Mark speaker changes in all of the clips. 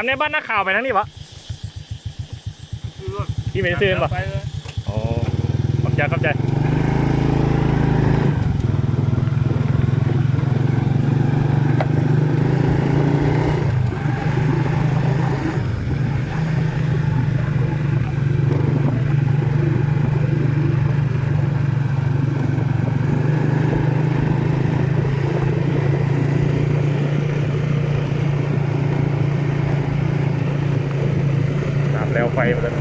Speaker 1: ามในบ้านนักข่าวไปทั้งนี้ปะที่ไม่ได้ซื้อปะโอ้ขอบใจขอบใจแล้วไฟมาแล้ว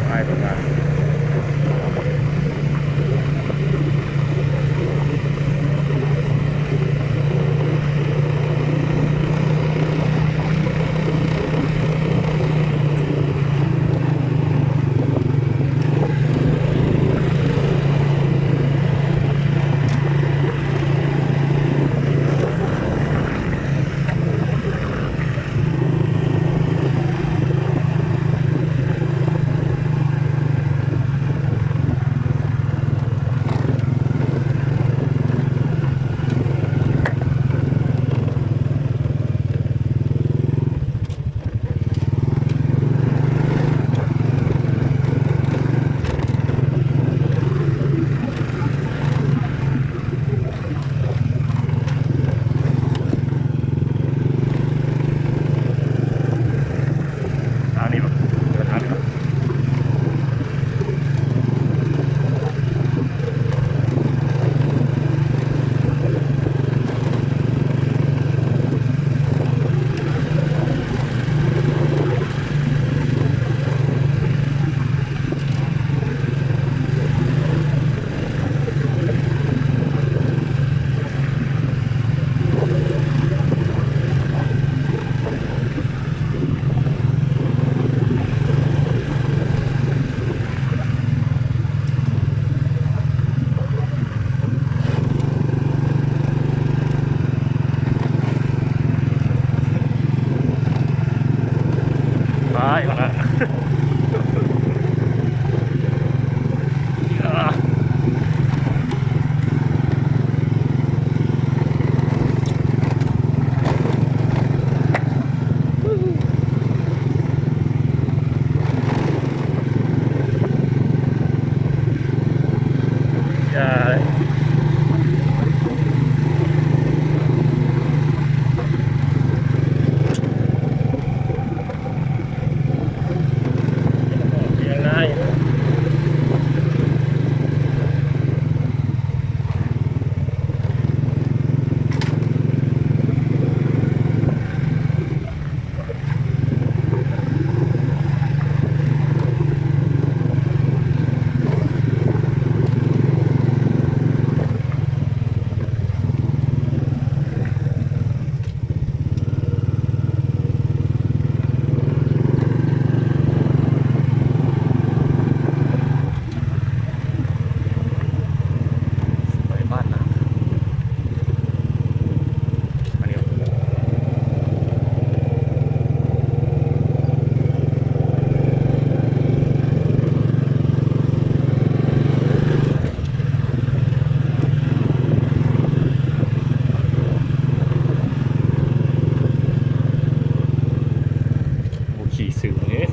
Speaker 1: ไฟตรงนั้นไปมาขี่สื่อเนี่ย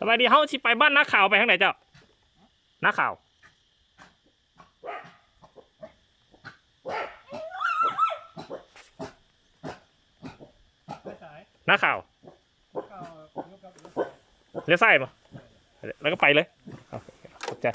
Speaker 1: สบายดีเฮาสิไปบ้านนักข่าวไปทางไหนเจ้านักข่าวนักข่าวเลี้ยวซ้ายป่ะแล้วก็ไปเลยขอบใจ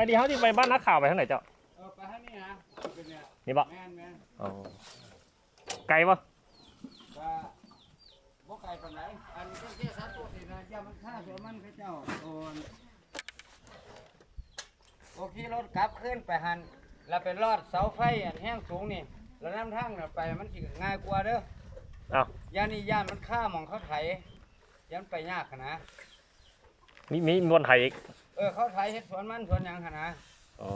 Speaker 1: ดีเขาที่ไปบ้านนักข่าวไปทางไหนเจ้า
Speaker 2: ไปทางนี้นะเป็นเนี่ย
Speaker 1: นี่บ่
Speaker 2: แม่น
Speaker 1: อ๋อไกลปะ
Speaker 2: ก็บ่ไกลปานไหนอันนี้เจ้าสัตว์ตัวนี้นะอย่ามันฆ่าตัวมันพระเจ้าโอเครถกลับขึ้นไปหันแล้วไปลอดเสาไฟอันแห้งสูงนี่แล้วน้ำทางน่ะไปมันสิง่ายกว่าเด้อ
Speaker 1: อ้าว
Speaker 2: ย่านนี่ย่านมันฆ่าหมองเขาไถยันไปยากขนาด
Speaker 1: มีบนไทยอีก
Speaker 2: เขาไถเฮ็ดสวนมันสวนหยังขนาด
Speaker 1: อ๋อ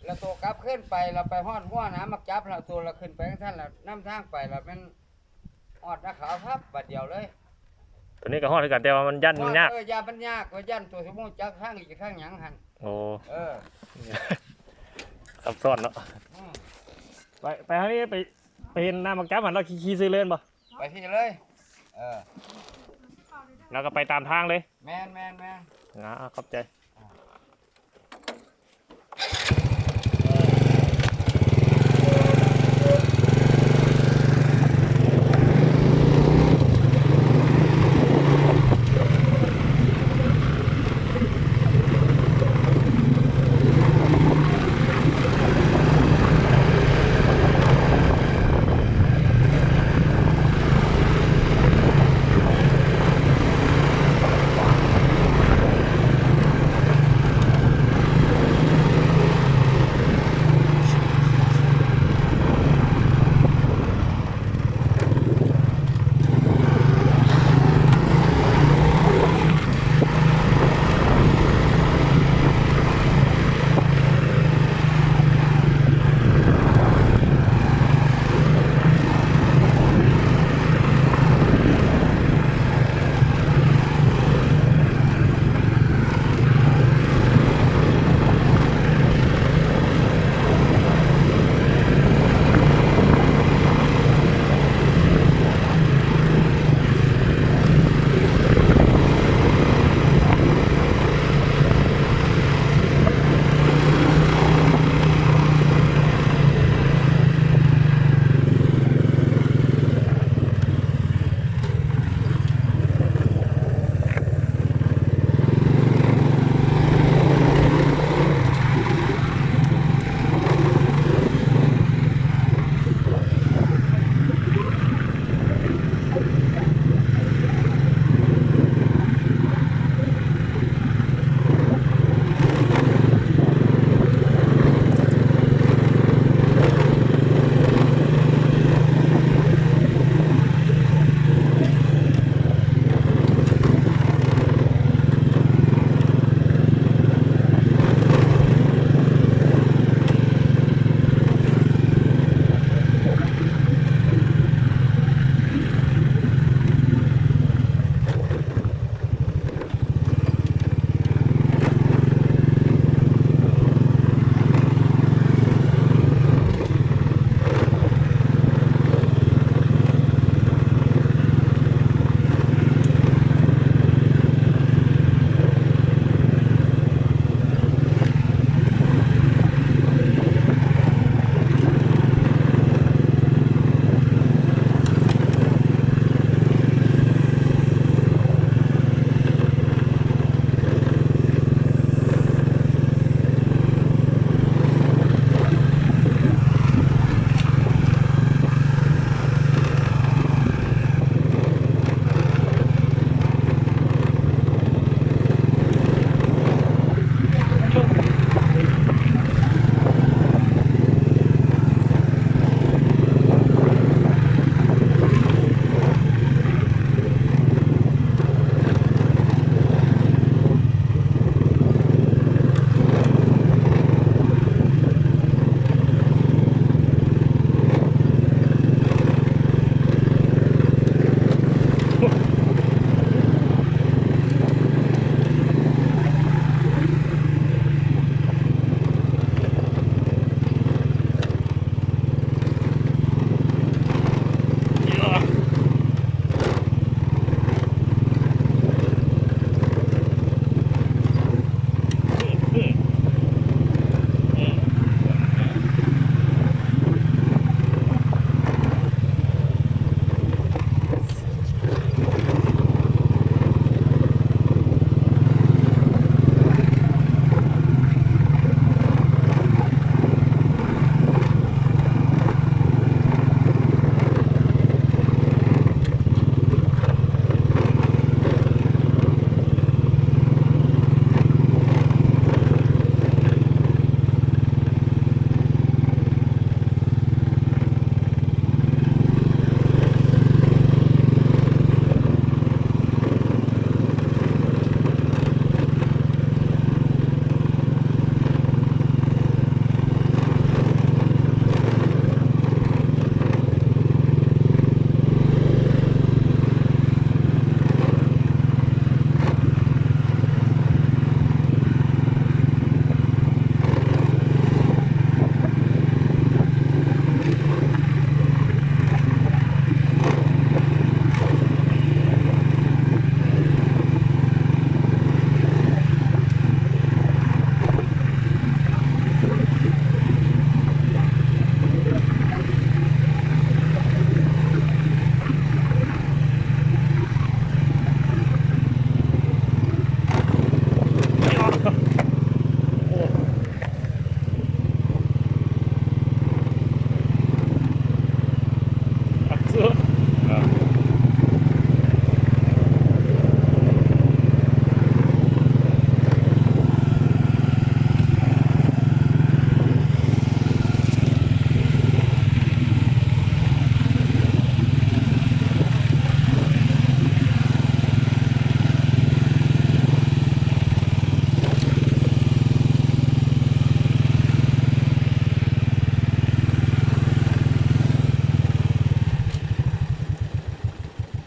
Speaker 2: แล้วตัวกลับขึ้นไปเราไปฮอดหัวน้ำมักจับแล้วตัวเราขึ้นไปข้างท่านแล้วน้ำทางไปแล้วเป็นฮอดนักขาวพับบัดเดียวเลย
Speaker 1: ตัวนี้ก็ฮอดกันแต่ว่ามันยันมันยาก
Speaker 2: ยามันยากว่ายันตัวสมมุติจักทางอีกทางหยังหั่น
Speaker 1: โอ้ซับซ้อนเนาะไปทางนี้ไปเห็นน้ำมักจับหันเราขี่ซื้อเล่นบ่
Speaker 2: ไปที่เลย
Speaker 1: แล้วก็ไปตามทางเลย
Speaker 2: แม่น
Speaker 1: ขอบใจ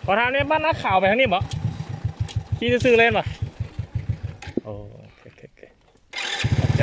Speaker 1: ขอถามเนี่ยบ้านนักข่าวไปทางนี้บ่ขี่ซื่อๆเล่นบ่โอ้โอเคขอบใจ